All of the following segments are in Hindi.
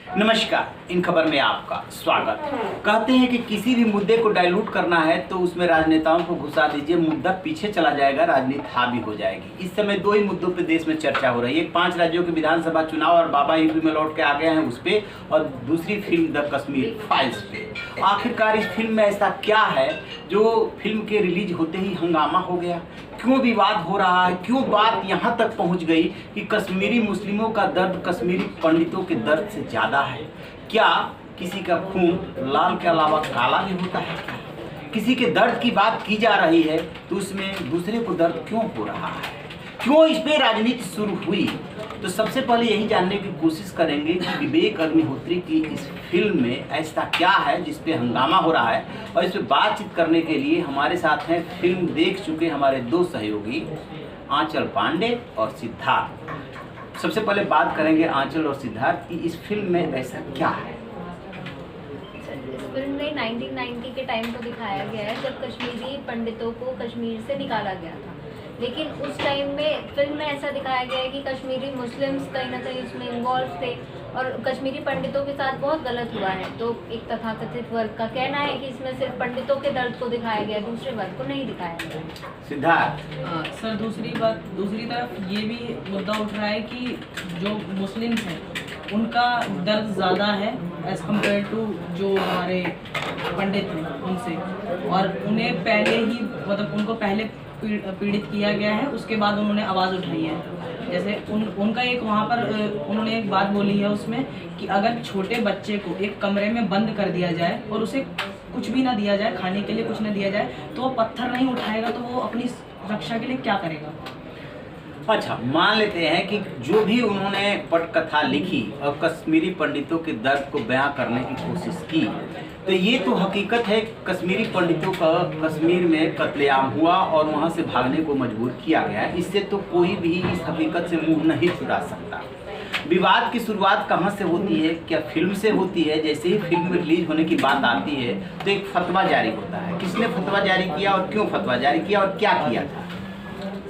नमस्कार, इन खबर में आपका स्वागत। कहते हैं कि किसी भी मुद्दे को डाइल्यूट करना है तो उसमें राजनेताओं को घुसा दीजिए, मुद्दा पीछे चला जाएगा, राजनीति हावी हो जाएगी। इस समय दो ही मुद्दों पे देश में चर्चा हो रही है। 5 राज्यों के विधानसभा चुनाव और बाबा यूपी में लौट के आ गए हैं उस पे, और दूसरी फिल्म द कश्मीर फाइल्स पे। आखिरकार इस फिल्म में ऐसा क्या है जो फिल्म के रिलीज होते ही हंगामा हो गया? क्यों विवाद हो रहा है? क्यों बात यहाँ तक पहुँच गई कि कश्मीरी मुस्लिमों का दर्द कश्मीरी पंडितों के दर्द से ज़्यादा है? क्या किसी का खून लाल के अलावा काला भी होता है? किसी के दर्द की बात की जा रही है तो उसमें दूसरे को दर्द क्यों हो रहा है? क्यों इस पे राजनीति शुरू हुई? तो सबसे पहले यही जानने की कोशिश करेंगे कि विवेक अग्निहोत्री की इस फिल्म में ऐसा क्या है जिस पे हंगामा हो रहा है। और इस पे बातचीत करने के लिए हमारे साथ हैं फिल्म देख चुके हमारे दो सहयोगी आंचल पांडे और सिद्धार्थ। सबसे पहले बात करेंगे आंचल और सिद्धार्थ की इस फिल्म में ऐसा क्या है। इस फिल्म में 1990 के टाइम को दिखाया गया है जब कश्मीरी पंडितों को कश्मीर से निकाला गया था। लेकिन उस टाइम में फिल्म में ऐसा दिखाया गया है कि कश्मीरी मुस्लिम्स कहीं ना कहीं उसमें इन्वॉल्व थे और कश्मीरी पंडितों के साथ बहुत गलत हुआ है। तो एक तथाकथित वर्ग का कहना है कि इसमें सिर्फ पंडितों के दर्द को दिखाया गया, दूसरे वर्ग को नहीं दिखाया गया। सिद्धार्थ सर, दूसरी तरफ ये भी मुद्दा उठ रहा है कि जो मुस्लिम्स हैं उनका दर्द ज़्यादा है एज़ कम्पेयर टू जो हमारे पंडित हैं उनसे, और उन्हें पहले ही उनको पहले पीड़ित किया गया है, उसके बाद उन्होंने आवाज़ उठाई है। जैसे उनका एक वहाँ पर उन्होंने एक बात बोली है उसमें कि अगर छोटे बच्चे को एक कमरे में बंद कर दिया जाए और उसे कुछ भी ना दिया जाए, खाने के लिए कुछ ना दिया जाए, तो वो पत्थर नहीं उठाएगा, तो वो अपनी रक्षा के लिए क्या करेगा? अच्छा, मान लेते हैं कि जो भी उन्होंने पटकथा लिखी और कश्मीरी पंडितों के दर्द को बयां करने की कोशिश की, तो ये तो हकीकत है कश्मीरी पंडितों का कश्मीर में कत्लेआम हुआ और वहाँ से भागने को मजबूर किया गया। इससे तो कोई भी इस हकीकत से मुंह नहीं छुड़ा सकता। विवाद की शुरुआत कहाँ से होती है? क्या फिल्म से होती है? जैसे ही फिल्म रिलीज होने की बात आती है तो एक फतवा जारी होता है। किसने फतवा जारी किया और क्यों फतवा जारी किया और क्या किया था?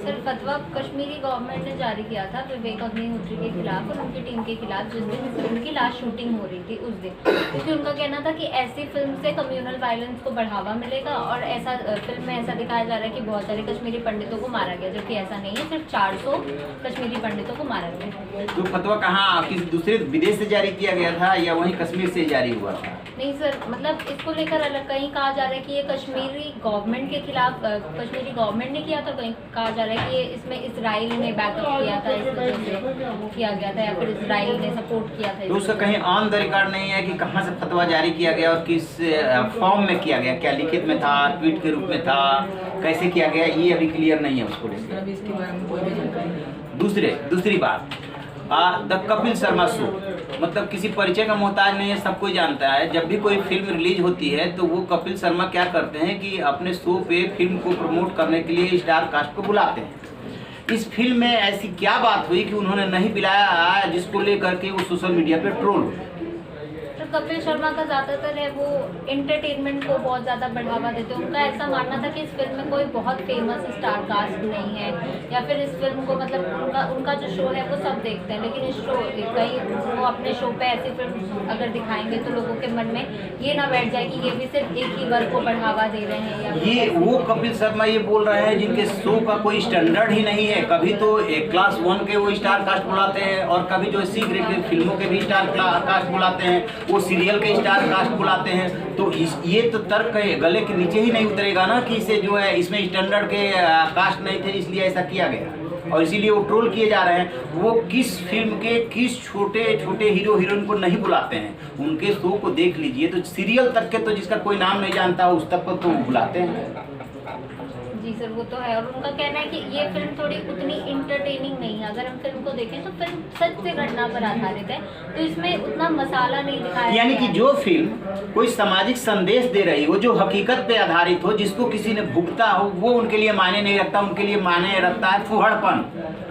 सर, फतवा कश्मीरी गवर्नमेंट ने जारी किया था विवेक अग्निहोत्री के खिलाफ और उनकी टीम के खिलाफ जिस दिन फिल्म की लास्ट शूटिंग हो रही थी उस दिन, क्योंकि उनका कहना था कि ऐसी फिल्म से कम्युनल वायलेंस को बढ़ावा मिलेगा और ऐसा फिल्म में ऐसा दिखाया जा रहा है कि बहुत सारे कश्मीरी पंडितों को मारा गया, जबकि ऐसा नहीं है। सिर्फ 400 कश्मीरी पंडितों को मारा गया। तो फतवा कहाँ, किसी दूसरे विदेश से जारी किया गया था या वहीं कश्मीर से जारी हुआ था? नहीं सर, मतलब इसको लेकर अलग कहीं कहा जा रहा है कि ये कश्मीरी गवर्नमेंट के खिलाफ कश्मीरी गवर्नमेंट ने किया था, कहीं कहा जा रहा है कि ये इसमें इजराइल ने बैकअप किया था, इस वजह से किया गया था, या फिर इजराइल ने सपोर्ट किया था। तो उसका कहीं ऑन द रिकॉर्ड नहीं है कि कहाँ से फतवा जारी किया गया और किस फॉर्म में किया गया? क्या लिखित में था, ट्वीट के रूप में था, कैसे किया गया, ये अभी क्लियर नहीं है उसको लेकर। अभी इसके बारे में कोई भी जानकारी नहीं। दूसरी बात, द कपिल शर्मा शो, मतलब किसी परिचय का मोहताज नहीं है, सब कोई जानता है। जब भी कोई फिल्म रिलीज होती है तो वो कपिल शर्मा क्या करते हैं कि अपने शो पे फिल्म को प्रमोट करने के लिए स्टार कास्ट को बुलाते हैं। इस फिल्म में ऐसी क्या बात हुई कि उन्होंने नहीं बुलाया जिसको लेकर के वो सोशल मीडिया पे ट्रोल हुए? कपिल शर्मा का ज़्यादातर है वो एंटरटेनमेंट को बहुत ज़्यादा बढ़ावा देते हैं। उनका ऐसा मानना था कि इस फिल्म में कोई बहुत फेमस स्टार कास्ट नहीं है, या फिर इस फिल्म को मतलब उनका जो शो है वो सब देखते हैं, लेकिन इस शो कहीं वो अपने शो पे ऐसी फिल्म अगर दिखाएंगे तो लोगों के मन में ये ना बैठ जाए कि ये भी सिर्फ एक ही वर्ग को बढ़ावा दे रहे हैं। या ये वो कपिल शर्मा ये बोल रहे हैं जिनके शो का कोई स्टैंडर्ड ही नहीं है। कभी तो क्लास 1 के वो स्टार कास्ट बुलाते हैं और कभी जो सी ग्रेड के फिल्मों के भी स्टार कास्ट बुलाते हैं, वो सीरियल के स्टार कास्ट बुलाते हैं। तो ये तो तर्क गले के नीचे ही नहीं उतरेगा ना कि इसे जो है इसमें स्टैंडर्ड के कास्ट नहीं थे इसलिए ऐसा किया गया, और इसीलिए वो ट्रोल किए जा रहे हैं। वो किस फिल्म के किस छोटे छोटे हीरो हीरोइन को नहीं बुलाते हैं, उनके शो को देख लीजिए। तो सीरियल तक के तो जिसका कोई नाम नहीं जानता उस तक को तो बुलाते हैं। जी सर, वो तो है। और उनका कहना है कि ये फिल्म थोड़ी उतनी इंटरटेनिंग नहीं है। अगर हम फिल्म को देखें तो फिल्म सच से घटना पर आधारित है, तो इसमें उतना मसाला नहीं दिखाया। यानी कि जो फिल्म कोई सामाजिक संदेश दे रही हो, जो हकीकत पे आधारित हो, जिसको किसी ने भुगता हो, वो उनके लिए मायने नहीं रखता। उनके लिए मायने रखता है फुहड़पन।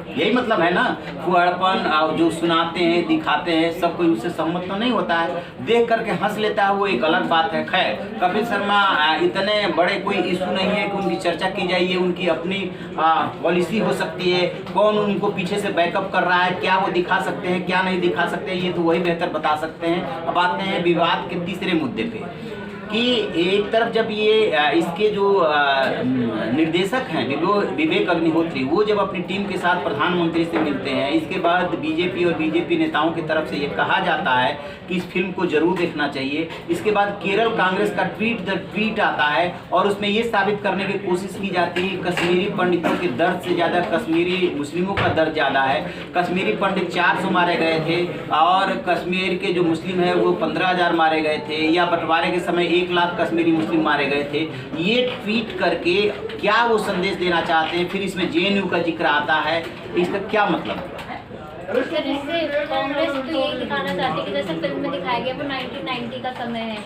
यही मतलब है ना, फुहड़पन। जो सुनाते हैं दिखाते हैं सब कोई उससे सहमत तो नहीं होता है, देख करके हंस लेता है, वो एक अलग बात है। खैर, कपिल शर्मा इतने बड़े कोई इशू नहीं है कि उनकी चर्चा की जाए, ये उनकी अपनी पॉलिसी हो सकती है। कौन उनको पीछे पीछे से बैकअप कर रहा है, क्या वो दिखा सकते हैं, क्या नहीं दिखा सकते हैं, ये तो वही बेहतर बता सकते हैं। अब आते हैं विवाद के तीसरे मुद्दे पे कि एक तरफ जब ये इसके जो निर्देशक हैं विवेक अग्निहोत्री, वो जब अपनी टीम के साथ प्रधानमंत्री से मिलते हैं, इसके बाद बीजेपी और बीजेपी नेताओं की तरफ से ये कहा जाता है कि इस फिल्म को जरूर देखना चाहिए। इसके बाद केरल कांग्रेस का ट्वीट आता है और उसमें ये साबित करने की कोशिश की जाती है कश्मीरी पंडितों के दर्द से ज़्यादा कश्मीरी मुस्लिमों का दर्द ज़्यादा है। कश्मीरी पंडित 400 मारे गए थे और कश्मीर के जो मुस्लिम है वो 15,000 मारे गए थे, या बंटवारे के समय 1 लाख कश्मीरी मुस्लिम मारे गए थे। ये ट्वीट करके क्या वो संदेश देना चाहते हैं? फिर इसमें जेएनयू का जिक्र आता है, इसका क्या मतलब है? सर, इससे कांग्रेस तो यही दिखाना चाहती है कि जैसे फिल्म में दिखाया गया वो 1990 का समय है,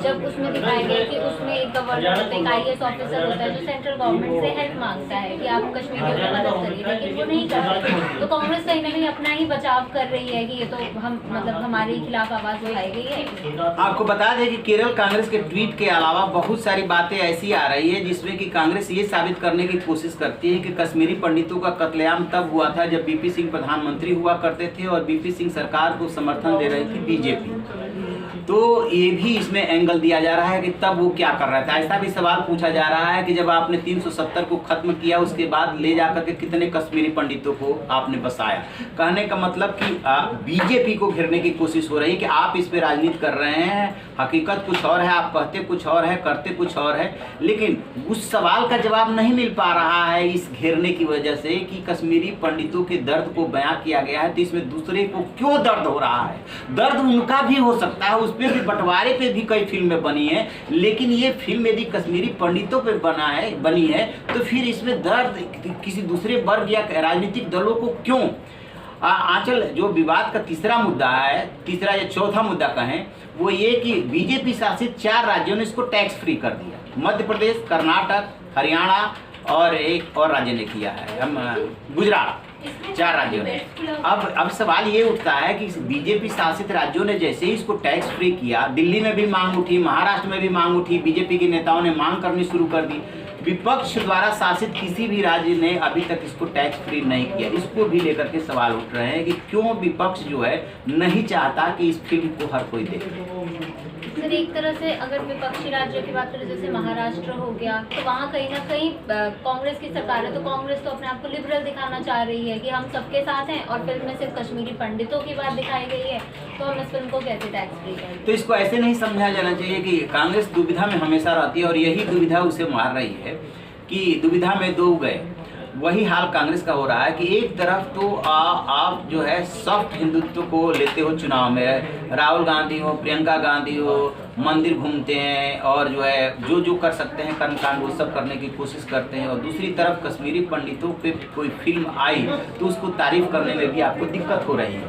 जब उसमें दिखाया गया कि उसमें एक गवर्नर होता है, एक IAS ऑफिसर होता है जो सेंट्रल गवर्नमेंट से हेल्प मांगता है कि आप कश्मीरियों की मदद करिए, लेकिन वो नहीं करते। तो कांग्रेस कहीं ना कहीं अपना ही बचाव कर रही है कि ये तो हम मतलब हमारे खिलाफ आवाज़ उठाई गई है। आपको बता दें कि केरल कांग्रेस के ट्वीट के अलावा बहुत सारी बातें ऐसी आ रही है जिसमें कि कांग्रेस ये साबित करने की कोशिश करती है कि कश्मीरी पंडितों का कत्लेआम तब हुआ था जब बीपी सिंह प्रधानमंत्री हुआ करते थे और बीपी सिंह सरकार को समर्थन दे रही थी बीजेपी। तो ये भी इसमें एंगल दिया जा रहा है कि तब वो क्या कर रहा था। ऐसा भी सवाल पूछा जा रहा है कि जब आपने 370 को खत्म किया उसके बाद ले जाकर के कितने कश्मीरी पंडितों को आपने बसाया। कहने का मतलब कि बीजेपी को घेरने की कोशिश हो रही है कि आप इस पे राजनीति कर रहे हैं, हकीकत कुछ और है, आप कहते कुछ और है, करते कुछ और है। लेकिन उस सवाल का जवाब नहीं मिल पा रहा है इस घेरने की वजह से कि कश्मीरी पंडितों के दर्द को बयां किया गया है, तो इसमें दूसरे को क्यों दर्द हो रहा है? दर्द उनका भी हो सकता है, उस पे भी बंटवारे पे भी कई फिल्में बनी हैं, लेकिन ये फिल्म यदि कश्मीरी पंडितों पे बनी है तो फिर इसमें दर्द किसी दूसरे वर्ग या राजनीतिक दलों को क्यों? आंचल, जो विवाद का तीसरा मुद्दा है, तीसरा या चौथा मुद्दा कहें, वो ये कि बीजेपी शासित 4 राज्यों ने इसको टैक्स फ्री कर दिया। मध्य प्रदेश, कर्नाटक, हरियाणा और एक और राज्य ने किया है, हम गुजरात, 4 राज्यों ने। अब सवाल ये उठता है कि बीजेपी शासित राज्यों ने जैसे ही इसको टैक्स फ्री किया, दिल्ली में भी मांग उठी, महाराष्ट्र में भी मांग उठी, बीजेपी के नेताओं ने मांग करनी शुरू कर दी। विपक्ष द्वारा शासित किसी भी राज्य ने अभी तक इसको टैक्स फ्री नहीं किया। इसको भी लेकर के सवाल उठ रहे हैं कि क्यों विपक्ष जो है नहीं चाहता कि इस फिल्म को हर कोई देखे। सर, एक तरह से अगर विपक्षी राज्यों की बात करें, जैसे महाराष्ट्र हो गया, तो वहाँ कहीं ना कहीं कांग्रेस की सरकार है, तो कांग्रेस तो अपने आप को लिबरल दिखाना चाह रही है कि हम सबके साथ हैं, और फिल्म में सिर्फ कश्मीरी पंडितों की बात दिखाई गई है, तो हम इस फिल्म को कैसे टैक्स फ्री करें? तो इसको ऐसे नहीं समझा जाना चाहिए कि कांग्रेस दुविधा में हमेशा रहती है और यही दुविधा उसे मार रही है कि दुविधा में 2 गए। वही हाल कांग्रेस का हो रहा है कि एक तरफ तो आप जो है सॉफ्ट हिंदुत्व को लेते हो चुनाव में, राहुल गांधी हो, प्रियंका गांधी हो, मंदिर घूमते हैं और जो है जो कर सकते हैं कर्मकांड वो सब करने की कोशिश करते हैं, और दूसरी तरफ कश्मीरी पंडितों पे कोई फिल्म आई तो उसको तारीफ करने में भी आपको दिक्कत हो रही है।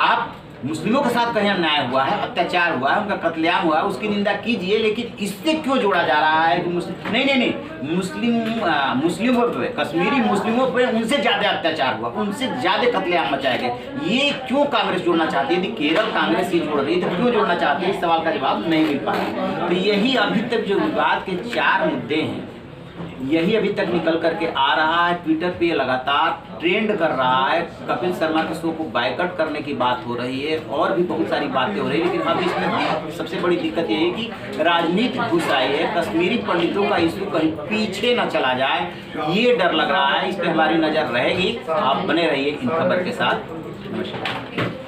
आप मुस्लिमों के साथ कहीं अन्याय हुआ है, अत्याचार हुआ है, उनका कत्लेआम हुआ है, उसकी निंदा कीजिए, लेकिन इससे क्यों जोड़ा जा रहा है कि मुस्लिमों पे, कश्मीरी मुस्लिमों पे उनसे ज़्यादा अत्याचार हुआ, उनसे ज़्यादा कत्लेआम मचाए गए, ये क्यों कांग्रेस जोड़ना चाहती है? यदि केरल कांग्रेस ये जोड़ रही है तो क्यों जोड़ना चाहती है? इस सवाल का जवाब नहीं मिल पा रहा। तो यही अभी तक जो विवाद के 4 मुद्दे हैं, यही अभी तक निकल करके आ रहा है। ट्विटर पे लगातार ट्रेंड कर रहा है। कपिल शर्मा के शो को बायकॉट करने की बात हो रही है और भी बहुत सारी बातें हो रही है, लेकिन अब इसमें सबसे बड़ी दिक्कत ये है कि राजनीति घुस आई है। कश्मीरी पंडितों का इशू कहीं पीछे न चला जाए, ये डर लग रहा है। इस पर हमारी नज़र रहेगी। आप बने रहिए इन खबर के साथ। नमस्कार।